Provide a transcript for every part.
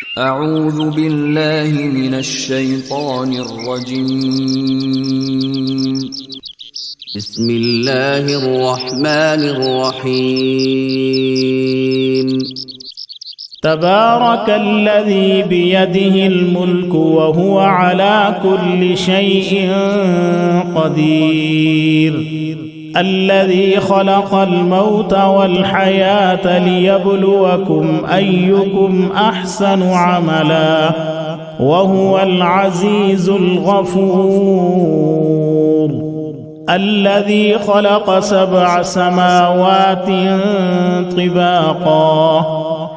أعوذ بالله من الشيطان الرجيم. بسم الله الرحمن الرحيم. تبارك الذي بيده الملك وهو على كل شيء قدير، الذي خلق الموت والحياة ليبلوكم أيكم أحسن عملا وهو العزيز الغفور. الذي خلق 7 سماوات طباقا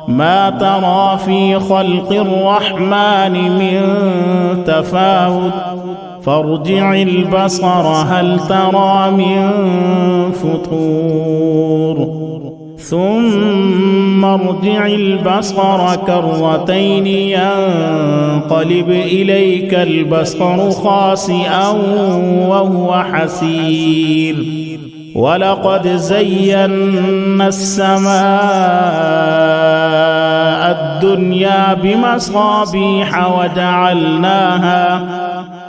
ما ترى في خلق الرحمن من تفاوت فارجع البصر هل ترى من فطور ثم ارجع البصر كرتين ينقلب إليك البصر خاسئا وهو حسير. ولقد زينا السماء الدنيا بمصابيح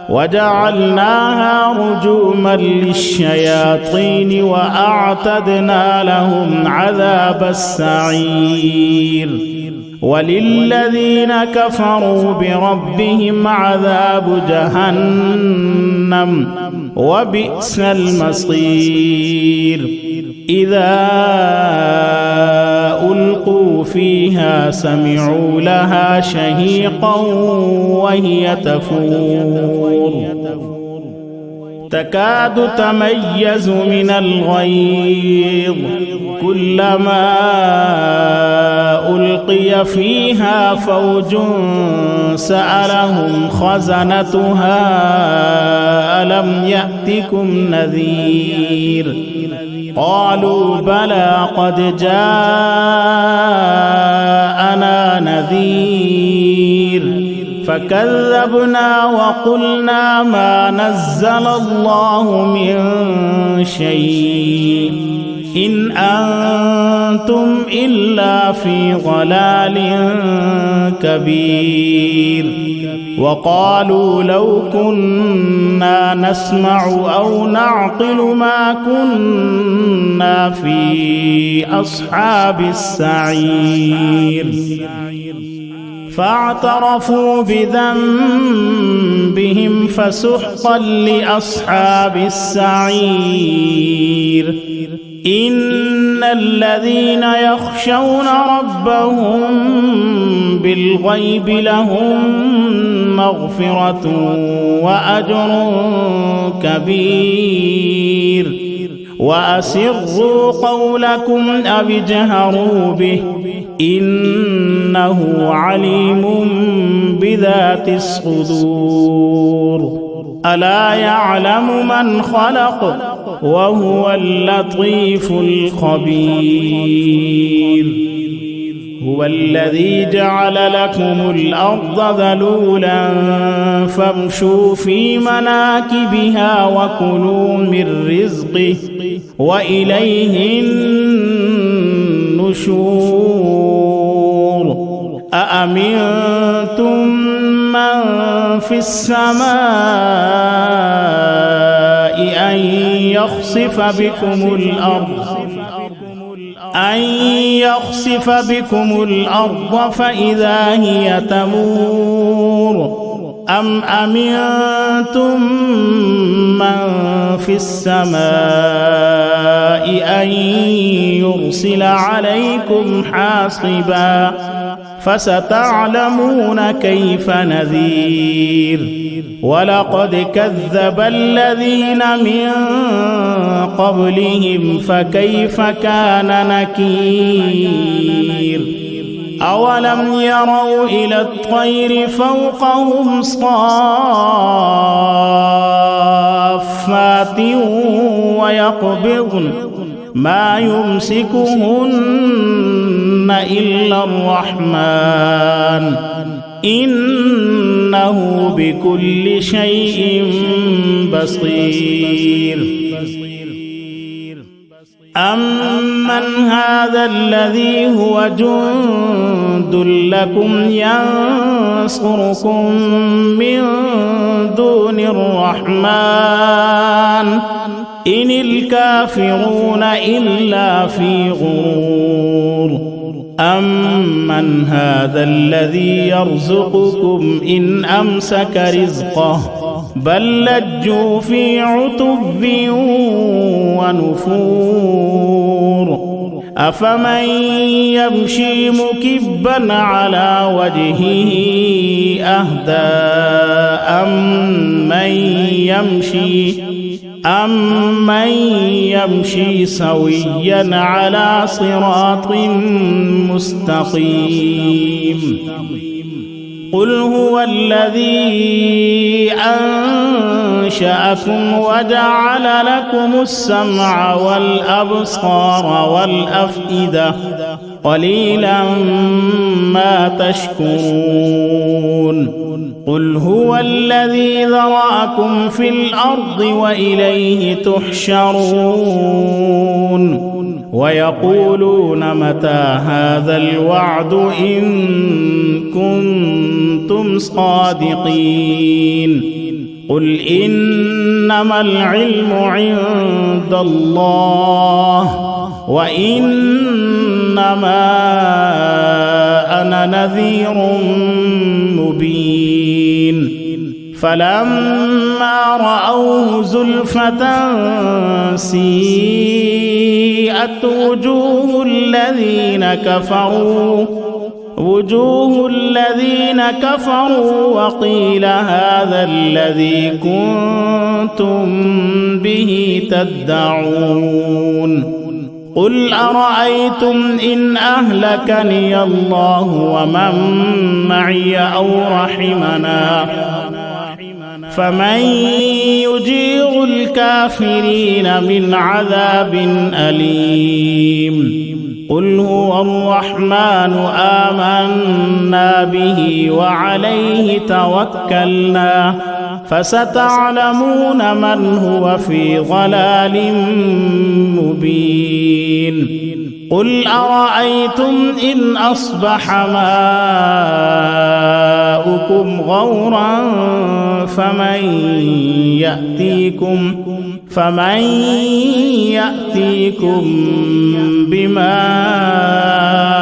وجعلناها رجوما للشياطين وأعتدنا لهم عذاب السعير. وللذين كفروا بربهم عذاب جهنم وبئس المصير. إذا ألقوا فيها سمعوا لها شهيقا وهي تفور تكاد تميز من الغيظ كلما ألقي فيها فوج سألهم خزنتها ألم يأتكم نذير قالوا بلى قد جاءنا نذير فكذبنا وقلنا ما نزل الله من شيء إن أنتم إلا في ضلال كبير. وقالوا لو كنا نسمع أو نعقل ما كنا في أصحاب السعير. فاعترفوا بذنبهم فسحقا لأصحاب السعير. إن الذين يخشون ربهم بالغيب لهم مغفرة وأجر كبير. وأسروا قولكم أو اجهروا به إنه عليم بذات الصدور. ألا يعلم من خلق وهو اللطيف الخبير. هو الذي جعل لكم الأرض ذلولا فامشوا في مناكبها وكلوا من رزقه وإليه النشور. أأمنتم من في السماء أن يخسف بكم الأرض فإذا هي تمور أم أمنتم من في السماء أن يرسل عليكم حاصبا فستعلمون كيف نذير. ولقد كذب الذين من قبلهم فكيف كان نكير. أولم يروا إلى الطير فوقهم صافات ويقبضن ما يمسكهن إلا الرحمن إنه بكل شيء بصير. أمن هذا الذي هو جند لكم ينصركم من دون الرحمن إن الكافرون إلا في غرور أمن هذا الذي يرزقكم إن أمسك رزقه بل لجوا في عتب ونفور أفمن يمشي مكبا على وجهه أهدى أمن يمشي سويا على صراط مستقيم قل هو الذي أنشأكم وجعل لكم السمع والأبصار والأفئدة قليلا ما تشكرون قل هو الذي ذرأكم في الأرض وإليه تحشرون ويقولون متى هذا الوعد إن كنتم صادقين قل إنما العلم عند الله وإنما أنا نذير مبين فلما رأوه زلفة سيئت وجوه الذين كفروا وقيل هذا الذي كنتم به تدعون قل أرأيتم إن أهلكني الله ومن معي أو رحمنا فمن يجير الكافرين من عذاب أليم قل هو الرحمن آمنا به وعليه توكلنا فستعلمون من هو في ضلال مبين قل أرأيتم إن أصبح ماؤكم غورا فمن يأتيكم بماء